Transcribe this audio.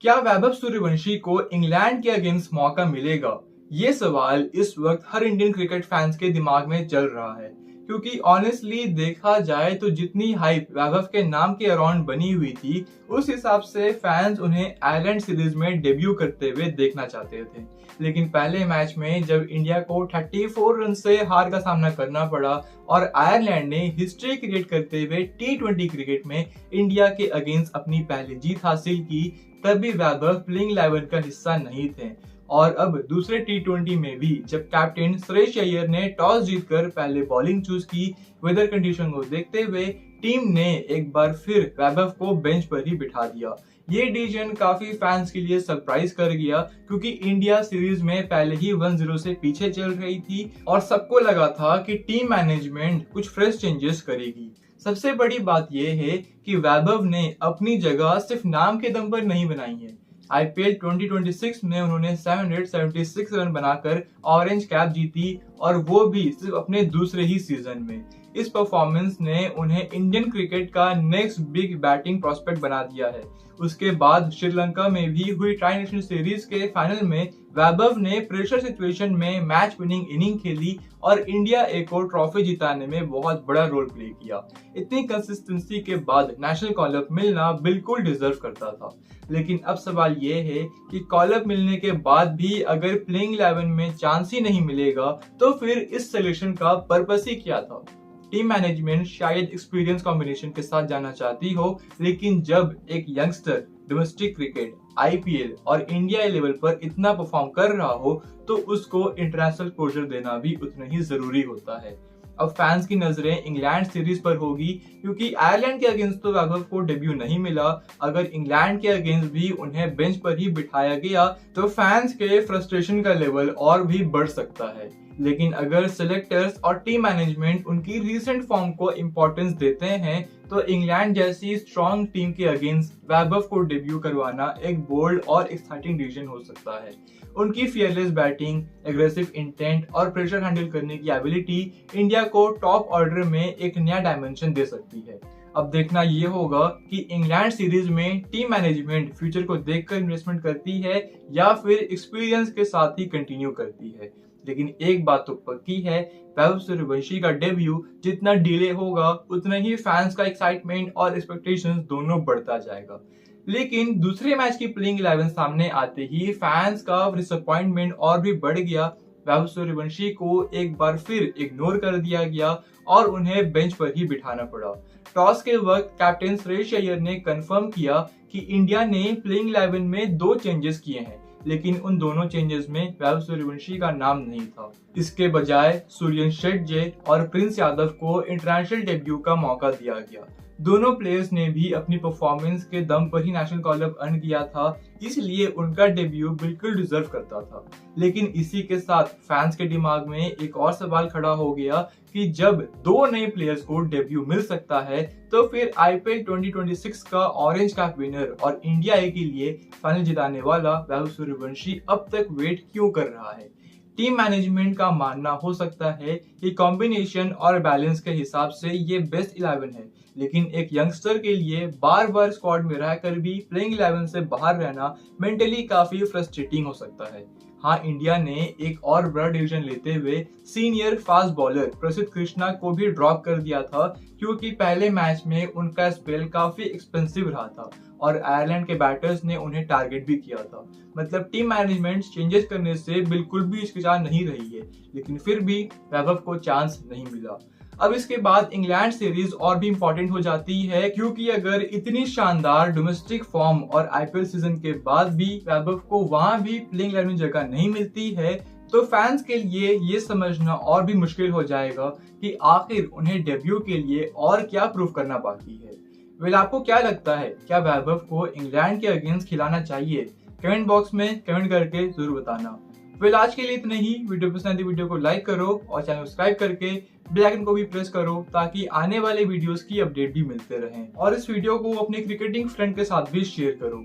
क्या वैभव सूर्यवंशी को इंग्लैंड के अगेंस्ट मौका मिलेगा? ये सवाल इस वक्त हर इंडियन क्रिकेट फैंस के दिमाग में चल रहा है, क्योंकि ऑनेस्टली देखा जाए तो जितनी हाइप वैभव के नाम के अराउंड बनी हुई थी, उस हिसाब से फैंस उन्हें आयरलैंड सीरीज में डेब्यू करते हुए देखना चाहते थे। लेकिन पहले मैच में जब इंडिया को 34 रन से हार का सामना करना पड़ा और आयरलैंड ने हिस्ट्री क्रिएट करते हुए T20 क्रिकेट में इंडिया के अगेंस्ट अपनी पहली जीत हासिल की, तब भी वैभव प्लेइंग 11 का हिस्सा नहीं थे। और अब दूसरे T20 में भी जब कैप्टन श्रेयस अय्यर ने टॉस जीतकर पहले बॉलिंग चूज की, वेदर कंडीशन को देखते हुए टीम ने एक बार फिर वैभव को बेंच पर ही बिठा दिया। ये डिसीजन काफी फैंस के लिए सरप्राइज कर गया, क्योंकि इंडिया सीरीज में पहले ही 1-0 से पीछे चल रही थी और सबको लगा था कि टीम मैनेजमेंट कुछ फ्रेश चेंजेस करेगी। सबसे बड़ी बात यह है कि वैभव ने अपनी जगह सिर्फ नाम के दम पर नहीं बनाई है। IPL 2026 में उन्होंने 776 रन बनाकर ऑरेंज कैप जीती, और वो भी सिर्फ अपने दूसरे ही सीजन में। इस परफॉर्मेंस ने उन्हें इंडियन क्रिकेट का नेक्स्ट बिग बैटिंग प्रोस्पेक्ट बना दिया है। उसके बाद श्रीलंका में भी हुई ट्राई नेशनल सीरीज के फाइनल में वैभव ने प्रेशर सिचुएशन में मैच विनिंग इनिंग खेली और इंडिया ए को ट्रॉफी जिताने में बहुत बड़ा रोल प्ले किया। इतनी कंसिस्टेंसी के बाद नेशनल कॉल अप मिलना बिल्कुल डिजर्व करता था। लेकिन अब सवाल ये है कि कॉल अप मिलने के बाद भी अगर प्लेइंग 11 में चांस ही नहीं मिलेगा, तो फिर इस सिलेक्शन का पर्पस ही क्या था? टीम मैनेजमेंट शायद एक्सपीरियंस कॉम्बिनेशन के साथ जाना चाहती हो, लेकिन जब एक यंगस्टर डोमेस्टिक क्रिकेट, IPL और इंडिया लेवल पर इतना परफॉर्म कर रहा हो, तो उसको इंटरनेशनल एक्सपोजर देना भी उतना ही जरूरी होता है। अब फैंस की नजरें इंग्लैंड सीरीज पर होगी, क्योंकि आयरलैंड के अगेंस्ट तो वैभव को डेब्यू नहीं मिला। अगर इंग्लैंड के अगेंस्ट भी उन्हें बेंच पर ही बिठाया गया, तो फैंस के फ्रस्ट्रेशन का लेवल और भी बढ़ सकता है। लेकिन अगर सिलेक्टर्स और टीम मैनेजमेंट उनकी रीसेंट फॉर्म को इम्पोर्टेंस देते हैं, तो इंग्लैंड जैसी स्ट्रॉन्ग टीम के अगेंस्ट वैभव को डेब्यू करवाना एक बोल्ड और एक्साइटिंग डिसीजन हो सकता है। उनकी फियरलेस बैटिंग, एग्रेसिव इंटेंट और प्रेशर हैंडल करने की एबिलिटी इंडिया को टॉप ऑर्डर में एक नया डायमेंशन दे सकती है। अब देखना ये होगा कि इंग्लैंड सीरीज में टीम मैनेजमेंट फ्यूचर को देखकर इन्वेस्टमेंट करती है या फिर एक्सपीरियंस के साथ ही कंटिन्यू करती है। लेकिन एक बात तो पक्की है, वैभव सूर्यवंशी का डेब्यू जितना डिले होगा, उतना ही फैंस का एक्साइटमेंट और एक्सपेक्टेशंस दोनों बढ़ता जाएगा। लेकिन दूसरे मैच की प्लेइंग 11 सामने आते ही फैंस का डिसअपॉइंटमेंट और भी बढ़ गया। वैभव सूर्यवंशी को एक बार फिर इग्नोर कर दिया गया और उन्हें बेंच पर ही बिठाना पड़ा। टॉस के वक्त कैप्टन श्रेयस अय्यर ने कंफर्म किया कि इंडिया ने प्लेइंग 11 में 2 चेंजेस किए हैं, लेकिन उन दोनों चेंजेस में वैभव सूर्यवंशी का नाम नहीं था। इसके बजाय सूर्यन शेट्टी और प्रिंस यादव को इंटरनेशनल डेब्यू का मौका दिया गया। दोनों प्लेयर्स ने भी अपनी परफॉर्मेंस के दम पर ही नेशनल कॉल अप अर्न किया था, इसलिए उनका डेब्यू बिल्कुल डिजर्व करता था। लेकिन इसी के साथ फैंस के दिमाग में एक और सवाल खड़ा हो गया कि जब 2 नए प्लेयर्स को डेब्यू मिल सकता है, तो फिर IPL 2026 का ऑरेंज कैप विनर और इंडिया ए के लिए फाइनल जिताने वाला वैभव सूर्यवंशी अब तक वेट क्यों कर रहा है? टीम मैनेजमेंट का मानना हो सकता है कि कॉम्बिनेशन और बैलेंस के हिसाब से ये बेस्ट 11 है, लेकिन एक यंगस्टर के लिए बार बार स्क्वाड में रहकर भी प्लेइंग 11 से बाहर रहना मेंटली काफी फ्रस्ट्रेटिंग हो सकता है। हाँ, इंडिया ने एक और बड़ा डिसीजन लेते हुए सीनियर फास्ट बॉलर प्रसिद्ध कृष्णा को भी ड्रॉप कर दिया था, क्योंकि पहले मैच में उनका स्पेल काफी एक्सपेंसिव रहा था और आयरलैंड के बैटर्स ने उन्हें टारगेट भी किया था। मतलब टीम मैनेजमेंट चेंजेस करने से बिल्कुल भी हिचकिचा नहीं रही है, लेकिन फिर भी वैभव को चांस नहीं मिला। अब इसके बाद इंग्लैंड सीरीज और भी इंपॉर्टेंट हो जाती है, क्योंकि अगर इतनी शानदार डोमेस्टिक फॉर्म और IPL सीजन के बाद भी वैभव को वहां भी प्लेइंग 11 में जगह नहीं मिलती है, तो फैंस के लिए ये समझना और भी मुश्किल हो जाएगा कि आखिर उन्हें डेब्यू के लिए और क्या प्रूव करना बाकी है। वेल, आपको क्या लगता है, क्या वैभव को इंग्लैंड के अगेंस्ट खिलाना चाहिए? कमेंट बॉक्स में कमेंट करके जरूर बताना। वेल, आज के लिए इतना ही। वीडियो पसंद आई तो वीडियो को लाइक करो और चैनल सब्सक्राइब करके बेल आइकन को भी प्रेस करो, ताकि आने वाले वीडियोस की अपडेट भी मिलते रहें। और इस वीडियो को अपने क्रिकेटिंग फ्रेंड के साथ भी शेयर करो।